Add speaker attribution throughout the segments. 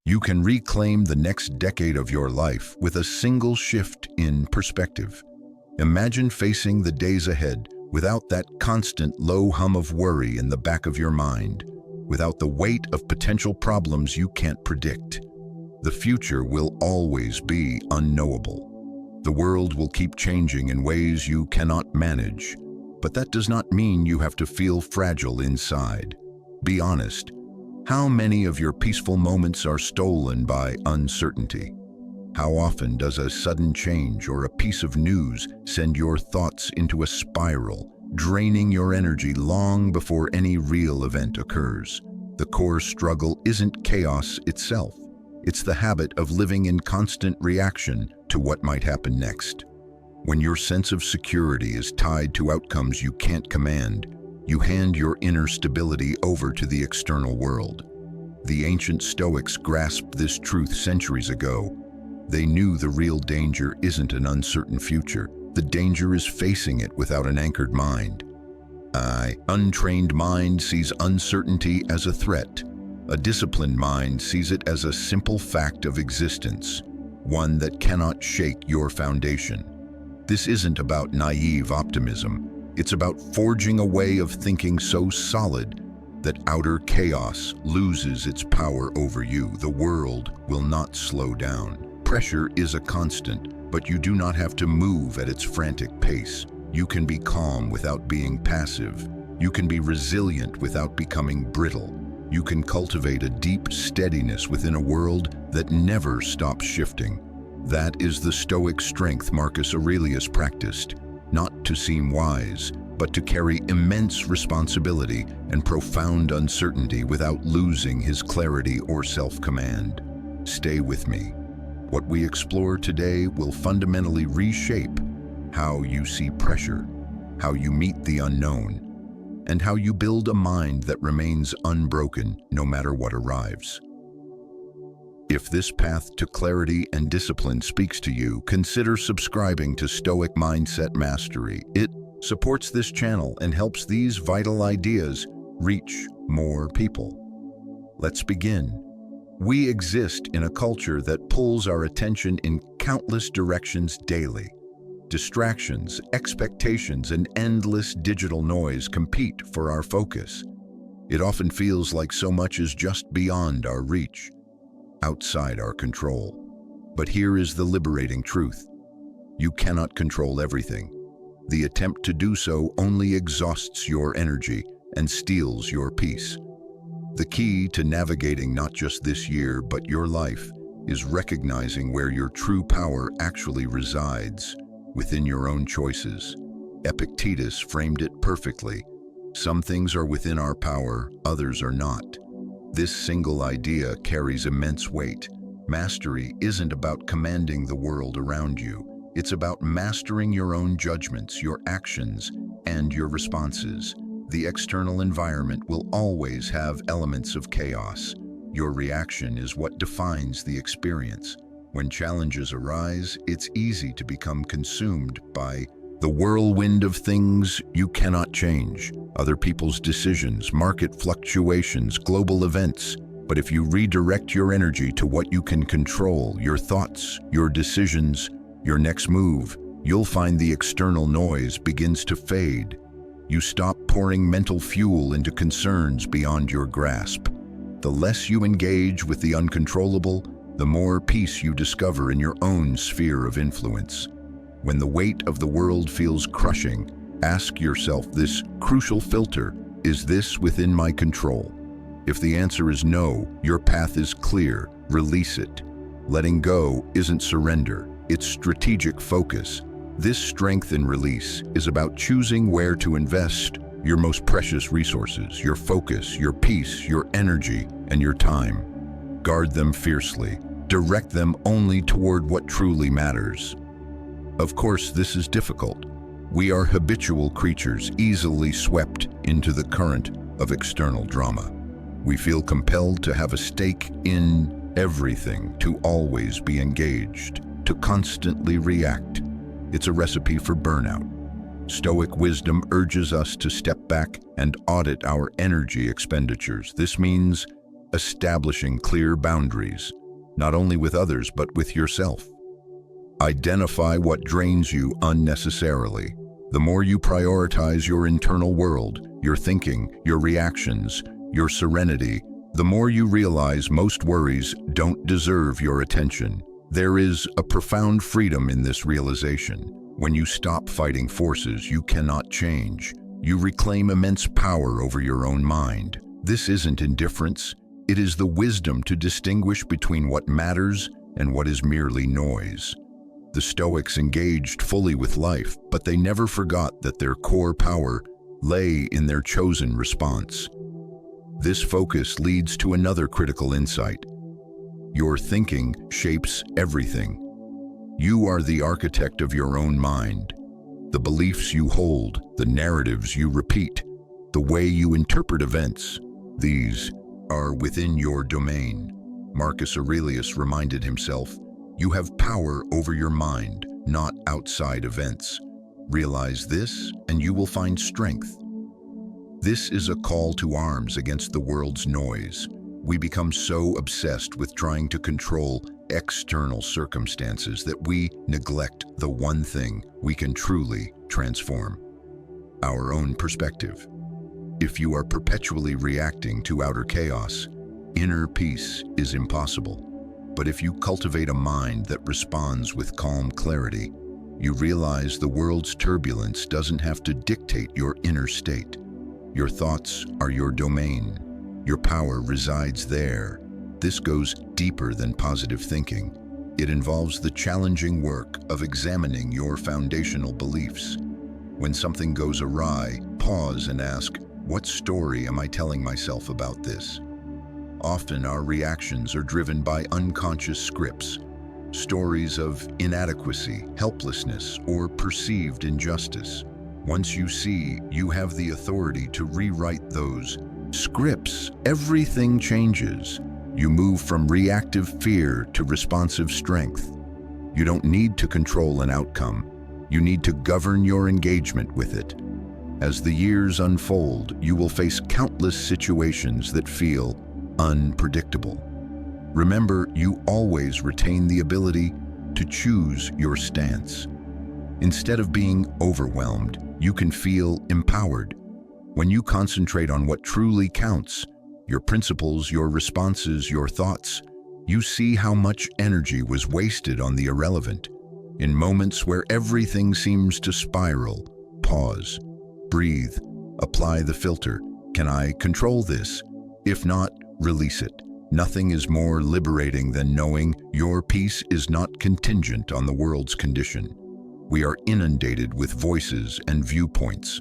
Speaker 1: You can reclaim the next decade of your life with a single shift in perspective. Imagine facing the days ahead without that constant low hum of worry in the back of your mind, without the weight of potential problems you can't predict. The future will always be unknowable. The world will keep changing in ways you cannot manage, but that does not mean you have to feel fragile inside. Be honest. How many of your peaceful moments are stolen by uncertainty? How often does a sudden change or a piece of news send your thoughts into a spiral, draining your energy long before any real event occurs? The core struggle isn't chaos itself. It's the habit of living in constant reaction to what might happen next. When your sense of security is tied to outcomes you can't command, you hand your inner stability over to the external world. The ancient Stoics grasped this truth centuries ago. They knew the real danger isn't an uncertain future. The danger is facing it without an anchored mind. An untrained mind sees uncertainty as a threat. A disciplined mind sees it as a simple fact of existence, one that cannot shake your foundation. This isn't about naive optimism. It's about forging a way of thinking so solid that outer chaos loses its power over you. The world will not slow down. Pressure is a constant, but you do not have to move at its frantic pace. You can be calm without being passive. You can be resilient without becoming brittle. You can cultivate a deep steadiness within a world that never stops shifting. That is the Stoic strength Marcus Aurelius practiced. Not to seem wise, but to carry immense responsibility and profound uncertainty without losing his clarity or self-command. Stay with me. What we explore today will fundamentally reshape how you see pressure, how you meet the unknown, and how you build a mind that remains unbroken no matter what arrives. If this path to clarity and discipline speaks to you, consider subscribing to Stoic Mindset Mastery. It supports this channel and helps these vital ideas reach more people. Let's begin. We exist in a culture that pulls our attention in countless directions daily. Distractions, expectations, and endless digital noise compete for our focus. It often feels like so much is just beyond our reach, outside our control. But here is the liberating truth. You cannot control everything. The attempt to do so only exhausts your energy and steals your peace. The key to navigating not just this year, but your life, is recognizing where your true power actually resides, within your own choices. Epictetus framed it perfectly. Some things are within our power, others are not. This single idea carries immense weight. Mastery isn't about commanding the world around you. It's about mastering your own judgments, your actions, and your responses. The external environment will always have elements of chaos. Your reaction is what defines the experience. When challenges arise, it's easy to become consumed by the whirlwind of things you cannot change, other people's decisions, market fluctuations, global events. But if you redirect your energy to what you can control, your thoughts, your decisions, your next move, you'll find the external noise begins to fade. You stop pouring mental fuel into concerns beyond your grasp. The less you engage with the uncontrollable, the more peace you discover in your own sphere of influence. When the weight of the world feels crushing, ask yourself this crucial filter: is this within my control? If the answer is no, your path is clear. Release it. Letting go isn't surrender, it's strategic focus. This strength in release is about choosing where to invest your most precious resources, your focus, your peace, your energy, and your time. Guard them fiercely. Direct them only toward what truly matters. Of course, this is difficult. We are habitual creatures, easily swept into the current of external drama. We feel compelled to have a stake in everything, to always be engaged, to constantly react. It's a recipe for burnout. Stoic wisdom urges us to step back and audit our energy expenditures. This means establishing clear boundaries, not only with others but with yourself. Identify what drains you unnecessarily. The more you prioritize your internal world, your thinking, your reactions, your serenity, the more you realize most worries don't deserve your attention. There is a profound freedom in this realization. When you stop fighting forces you cannot change, you reclaim immense power over your own mind. This isn't indifference, it is the wisdom to distinguish between what matters and what is merely noise. The Stoics engaged fully with life, but they never forgot that their core power lay in their chosen response. This focus leads to another critical insight. Your thinking shapes everything. You are the architect of your own mind. The beliefs you hold, the narratives you repeat, the way you interpret events, these are within your domain. Marcus Aurelius reminded himself, "You have power over your mind, not outside events. Realize this, and you will find strength." This is a call to arms against the world's noise. We become so obsessed with trying to control external circumstances that we neglect the one thing we can truly transform: our own perspective. If you are perpetually reacting to outer chaos, inner peace is impossible. But if you cultivate a mind that responds with calm clarity, you realize the world's turbulence doesn't have to dictate your inner state. Your thoughts are your domain. Your power resides there. This goes deeper than positive thinking. It involves the challenging work of examining your foundational beliefs. When something goes awry, pause and ask, what story am I telling myself about this? Often our reactions are driven by unconscious scripts, stories of inadequacy, helplessness, or perceived injustice. Once you see you have the authority to rewrite those scripts, everything changes. You move from reactive fear to responsive strength. You don't need to control an outcome. You need to govern your engagement with it. As the years unfold, you will face countless situations that feel unpredictable. Remember, you always retain the ability to choose your stance. Instead of being overwhelmed, you can feel empowered. When you concentrate on what truly counts, your principles, your responses, your thoughts, you see how much energy was wasted on the irrelevant. In moments where everything seems to spiral, pause, breathe, apply the filter. Can I control this? If not, release it. Nothing is more liberating than knowing your peace is not contingent on the world's condition. We are inundated with voices and viewpoints.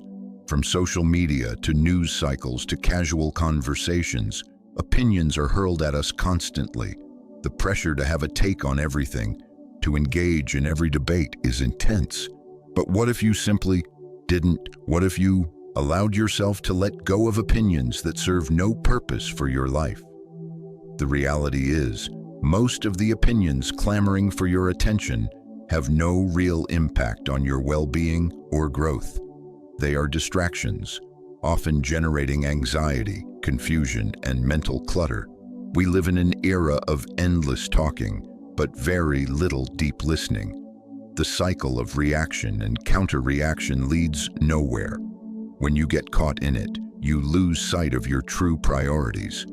Speaker 1: From social media to news cycles to casual conversations, opinions are hurled at us constantly. The pressure to have a take on everything, to engage in every debate is intense. But what if you simply didn't? What if you allowed yourself to let go of opinions that serve no purpose for your life? The reality is, most of the opinions clamoring for your attention have no real impact on your well-being or growth. They are distractions, often generating anxiety, confusion, and mental clutter. We live in an era of endless talking, but very little deep listening. The cycle of reaction and counter-reaction leads nowhere. When you get caught in it, you lose sight of your true priorities.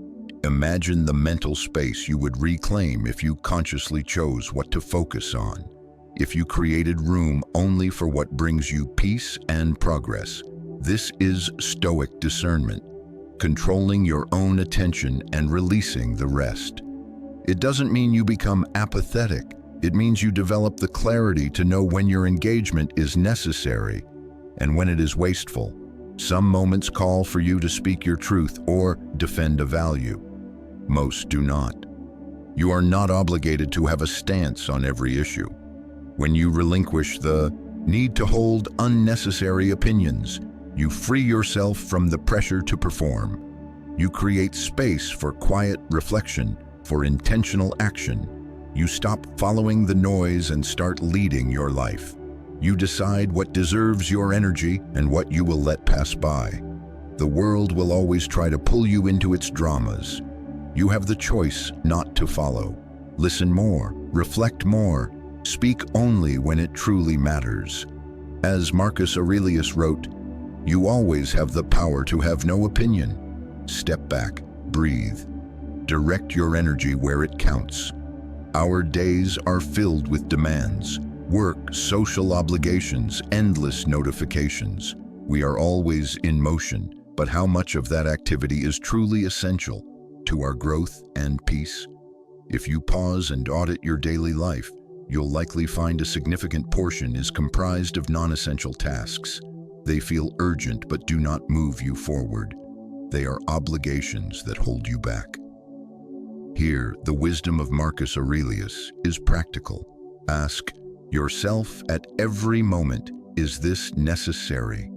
Speaker 1: Imagine the mental space you would reclaim if you consciously chose what to focus on. If you created room only for what brings you peace and progress. This is Stoic discernment, controlling your own attention and releasing the rest. It doesn't mean you become apathetic. It means you develop the clarity to know when your engagement is necessary and when it is wasteful. Some moments call for you to speak your truth or defend a value. Most do not. You are not obligated to have a stance on every issue. When you relinquish the need to hold unnecessary opinions, you free yourself from the pressure to perform. You create space for quiet reflection, for intentional action. You stop following the noise and start leading your life. You decide what deserves your energy and what you will let pass by. The world will always try to pull you into its dramas. You have the choice not to follow. Listen more, reflect more, speak only when it truly matters. As Marcus Aurelius wrote, "You always have the power to have no opinion. Step back, breathe. Direct your energy where it counts." Our days are filled with demands, work, social obligations, endless notifications. We are always in motion, but how much of that activity is truly essential to our growth and peace? If you pause and audit your daily life, you'll likely find a significant portion is comprised of non-essential tasks. They feel urgent but do not move you forward. They are obligations that hold you back. Here, the wisdom of Marcus Aurelius is practical. Ask yourself at every moment, is this necessary?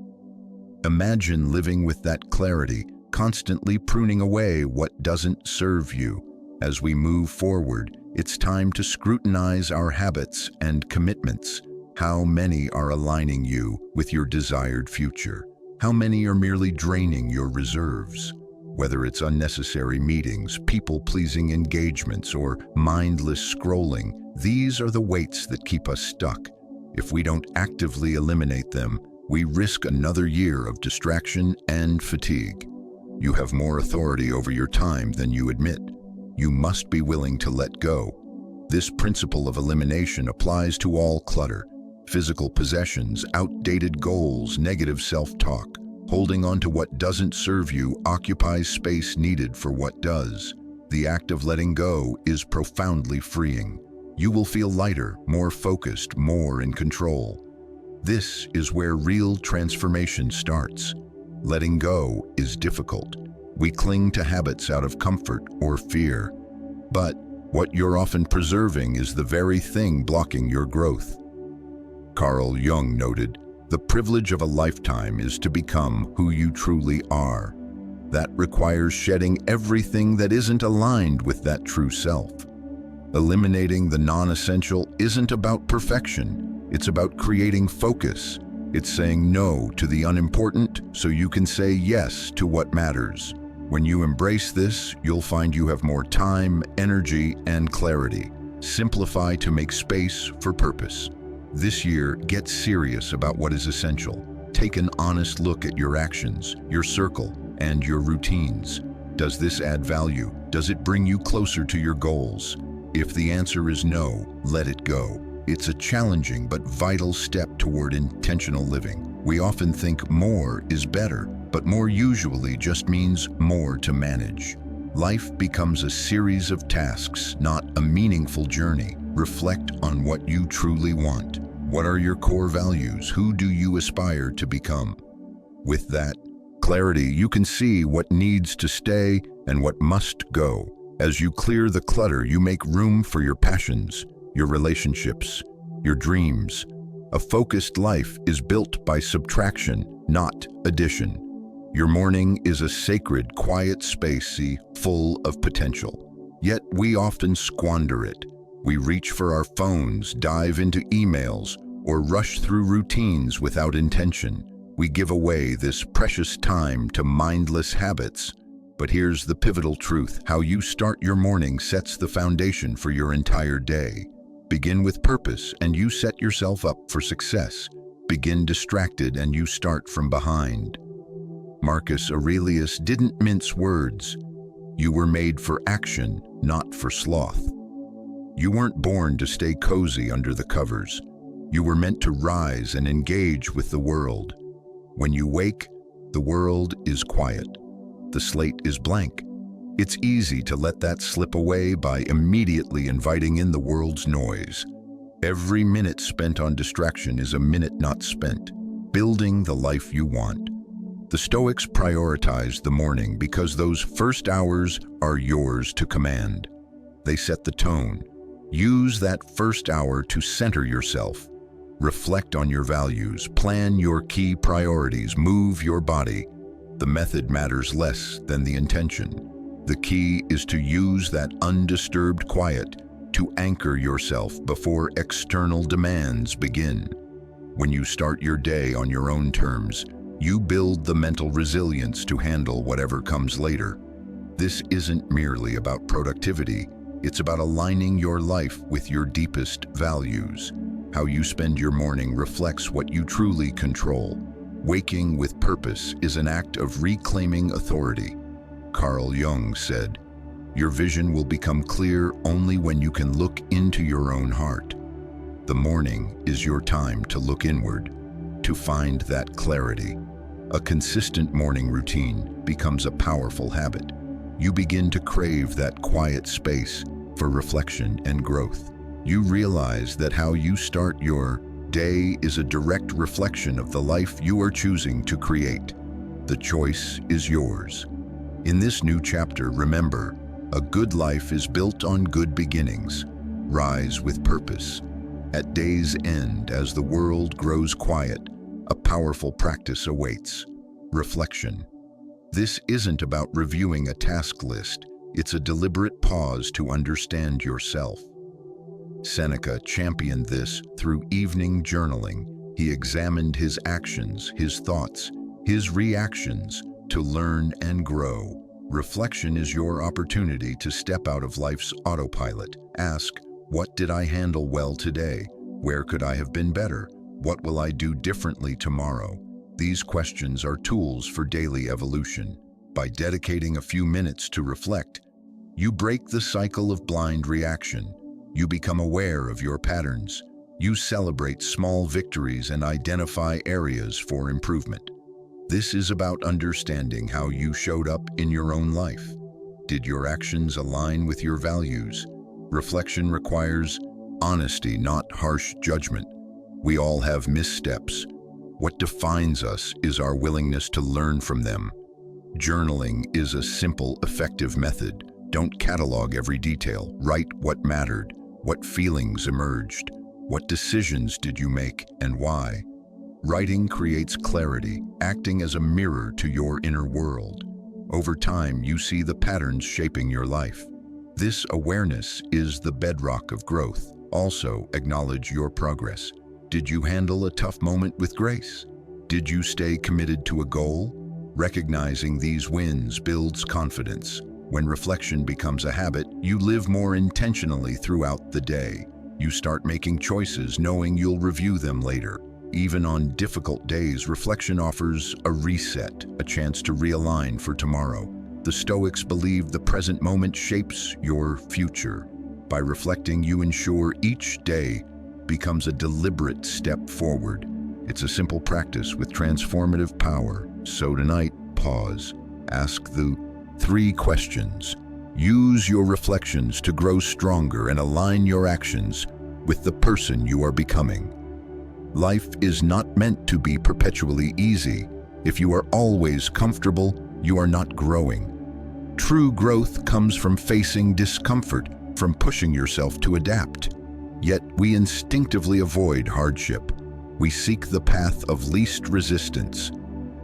Speaker 1: Imagine living with that clarity, constantly pruning away what doesn't serve you. As we move forward, it's time to scrutinize our habits and commitments. How many are aligning you with your desired future? How many are merely draining your reserves? Whether it's unnecessary meetings, people-pleasing engagements, or mindless scrolling, these are the weights that keep us stuck. If we don't actively eliminate them, we risk another year of distraction and fatigue. You have more authority over your time than you admit. You must be willing to let go. This principle of elimination applies to all clutter: physical possessions, outdated goals, negative self-talk. Holding on to what doesn't serve you occupies space needed for what does. The act of letting go is profoundly freeing. You will feel lighter, more focused, more in control. This is where real transformation starts. Letting go is difficult. We cling to habits out of comfort or fear. But what you're often preserving is the very thing blocking your growth. Carl Jung noted, "The privilege of a lifetime is to become who you truly are." That requires shedding everything that isn't aligned with that true self. Eliminating the non-essential isn't about perfection. It's about creating focus. It's saying no to the unimportant so you can say yes to what matters. When you embrace this, you'll find you have more time, energy, and clarity. Simplify to make space for purpose. This year, get serious about what is essential. Take an honest look at your actions, your circle, and your routines. Does this add value? Does it bring you closer to your goals? If the answer is no, let it go. It's a challenging but vital step toward intentional living. We often think more is better, but more usually just means more to manage. Life becomes a series of tasks, not a meaningful journey. Reflect on what you truly want. What are your core values? Who do you aspire to become? With that clarity, you can see what needs to stay and what must go. As you clear the clutter, you make room for your passions, your relationships, your dreams. A focused life is built by subtraction, not addition. Your morning is a sacred, quiet space full of potential. Yet we often squander it. We reach for our phones, dive into emails, or rush through routines without intention. We give away this precious time to mindless habits. But here's the pivotal truth: how you start your morning sets the foundation for your entire day. Begin with purpose and you set yourself up for success. Begin distracted and you start from behind. Marcus Aurelius didn't mince words. You were made for action, not for sloth. You weren't born to stay cozy under the covers. You were meant to rise and engage with the world. When you wake, the world is quiet. The slate is blank. It's easy to let that slip away by immediately inviting in the world's noise. Every minute spent on distraction is a minute not spent, building the life you want. The Stoics prioritize the morning because those first hours are yours to command. They set the tone. Use that first hour to center yourself. Reflect on your values, plan your key priorities, move your body. The method matters less than the intention. The key is to use that undisturbed quiet to anchor yourself before external demands begin. When you start your day on your own terms, you build the mental resilience to handle whatever comes later. This isn't merely about productivity, it's about aligning your life with your deepest values. How you spend your morning reflects what you truly control. Waking with purpose is an act of reclaiming authority. Carl Jung said, "Your vision will become clear only when you can look into your own heart." The morning is your time to look inward, to find that clarity. A consistent morning routine becomes a powerful habit. You begin to crave that quiet space for reflection and growth. You realize that how you start your day is a direct reflection of the life you are choosing to create. The choice is yours. In this new chapter, remember, a good life is built on good beginnings. Rise with purpose. At day's end, as the world grows quiet, a powerful practice awaits: reflection. This isn't about reviewing a task list. It's a deliberate pause to understand yourself. Seneca championed this through evening journaling. He examined his actions, his thoughts, his reactions to learn and grow. Reflection is your opportunity to step out of life's autopilot. Ask, what did I handle well today? Where could I have been better? What will I do differently tomorrow? These questions are tools for daily evolution. By dedicating a few minutes to reflect, you break the cycle of blind reaction. You become aware of your patterns. You celebrate small victories and identify areas for improvement. This is about understanding how you showed up in your own life. Did your actions align with your values? Reflection requires honesty, not harsh judgment. We all have missteps. What defines us is our willingness to learn from them. Journaling is a simple, effective method. Don't catalog every detail. Write what mattered, what feelings emerged, what decisions did you make, and why. Writing creates clarity, acting as a mirror to your inner world. Over time, you see the patterns shaping your life. This awareness is the bedrock of growth. Also, acknowledge your progress. Did you handle a tough moment with grace? Did you stay committed to a goal? Recognizing these wins builds confidence. When reflection becomes a habit, you live more intentionally throughout the day. You start making choices knowing you'll review them later. Even on difficult days, reflection offers a reset, a chance to realign for tomorrow. The Stoics believed the present moment shapes your future. By reflecting, you ensure each day becomes a deliberate step forward. It's a simple practice with transformative power. So tonight, pause. Ask the 3 questions. Use your reflections to grow stronger and align your actions with the person you are becoming. Life is not meant to be perpetually easy. If you are always comfortable, you are not growing. True growth comes from facing discomfort, from pushing yourself to adapt. Yet we instinctively avoid hardship. We seek the path of least resistance.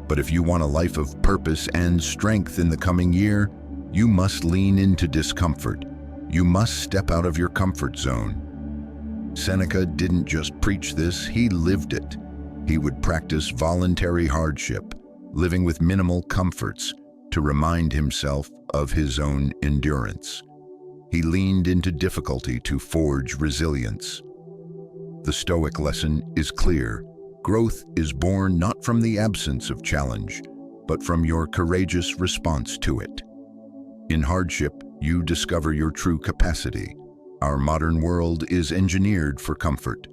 Speaker 1: But if you want a life of purpose and strength in the coming year, you must lean into discomfort. You must step out of your comfort zone. Seneca didn't just preach this, he lived it. He would practice voluntary hardship, living with minimal comforts, to remind himself of his own endurance. He leaned into difficulty to forge resilience. The Stoic lesson is clear. Growth is born not from the absence of challenge, but from your courageous response to it. In hardship, you discover your true capacity. Our modern world is engineered for comfort.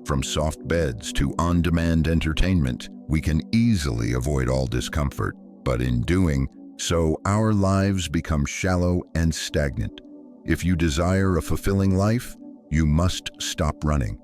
Speaker 1: From soft beds to on-demand entertainment, we can easily avoid all discomfort, but in doing so, our lives become shallow and stagnant. If you desire a fulfilling life, you must stop running.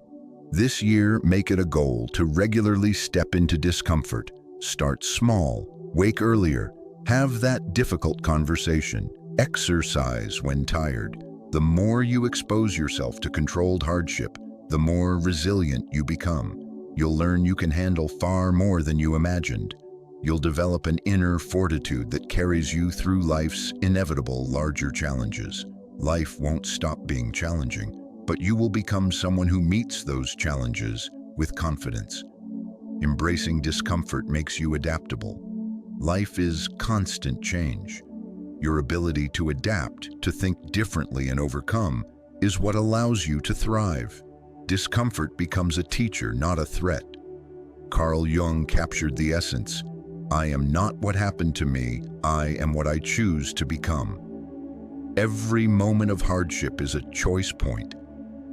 Speaker 1: This year, make it a goal to regularly step into discomfort. Start small, wake earlier, have that difficult conversation, exercise when tired. The more you expose yourself to controlled hardship, the more resilient you become. You'll learn you can handle far more than you imagined. You'll develop an inner fortitude that carries you through life's inevitable larger challenges. Life won't stop being challenging, but you will become someone who meets those challenges with confidence. Embracing discomfort makes you adaptable. Life is constant change. Your ability to adapt, to think differently and overcome, is what allows you to thrive. Discomfort becomes a teacher, not a threat. Carl Jung captured the essence. I am not what happened to me, I am what I choose to become. Every moment of hardship is a choice point.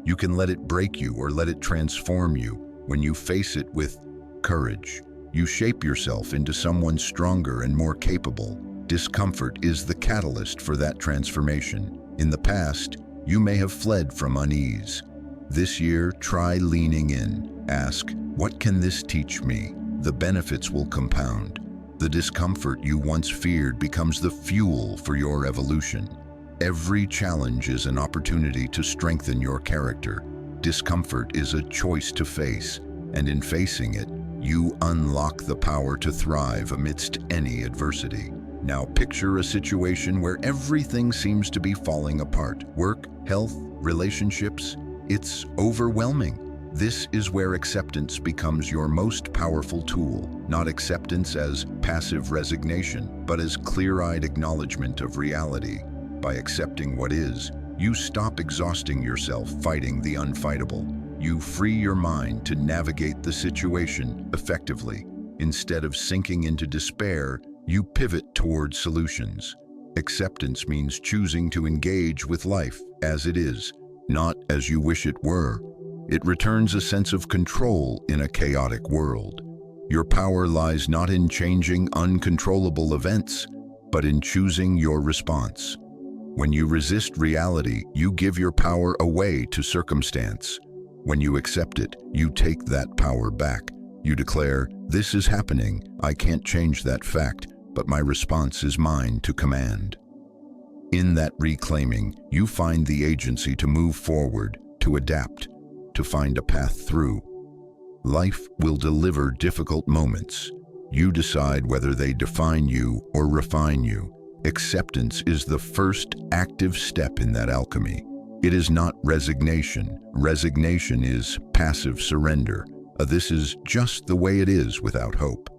Speaker 1: You can let it break you or let it transform you. When you face it with courage, you shape yourself into someone stronger and more capable. Discomfort is the catalyst for that transformation. In the past, you may have fled from unease. This year, try leaning in. Ask, what can this teach me? The benefits will compound. The discomfort you once feared becomes the fuel for your evolution. Every challenge is an opportunity to strengthen your character. Discomfort is a choice to face, and in facing it, you unlock the power to thrive amidst any adversity. Now picture a situation where everything seems to be falling apart. Work, health, relationships. It's overwhelming. This is where acceptance becomes your most powerful tool. Not acceptance as passive resignation, but as clear-eyed acknowledgement of reality. By accepting what is, you stop exhausting yourself fighting the unfightable. You free your mind to navigate the situation effectively. Instead of sinking into despair, you pivot towards solutions. Acceptance means choosing to engage with life as it is, not as you wish it were. It returns a sense of control in a chaotic world. Your power lies not in changing uncontrollable events, but in choosing your response. When you resist reality, you give your power away to circumstance. When you accept it, you take that power back. You declare, this is happening, I can't change that fact, but my response is mine to command. In that reclaiming, you find the agency to move forward, to adapt, to find a path through. Life will deliver difficult moments. You decide whether they define you or refine you. Acceptance is the first active step in that alchemy. It is not resignation. Resignation is passive surrender. This is just the way it is without hope.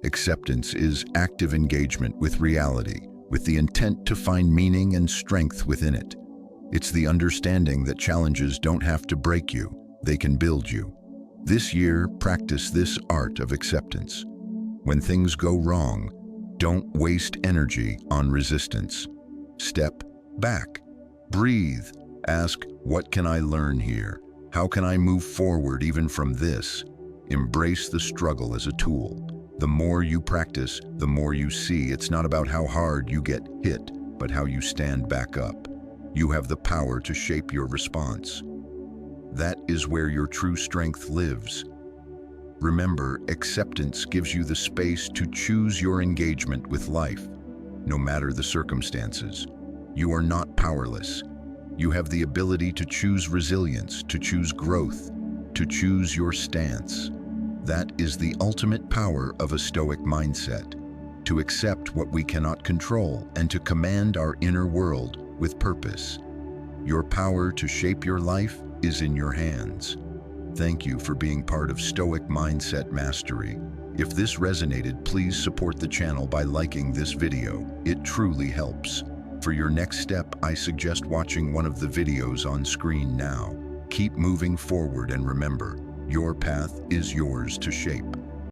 Speaker 1: Acceptance is active engagement with reality, with the intent to find meaning and strength within it. It's the understanding that challenges don't have to break you, they can build you. This year, practice this art of acceptance. When things go wrong, don't waste energy on resistance. Step back, breathe, ask, what can I learn here? How can I move forward even from this? Embrace the struggle as a tool. The more you practice, the more you see it's not about how hard you get hit, but how you stand back up. You have the power to shape your response. That is where your true strength lives. Remember, acceptance gives you the space to choose your engagement with life, no matter the circumstances. You are not powerless. You have the ability to choose resilience, to choose growth, to choose your stance. That is the ultimate power of a Stoic mindset, to accept what we cannot control and to command our inner world with purpose. Your power to shape your life is in your hands. Thank you for being part of Stoic Mindset Mastery. If this resonated, please support the channel by liking this video. It truly helps. For your next step, I suggest watching one of the videos on screen now. Keep moving forward and remember, your path is yours to shape.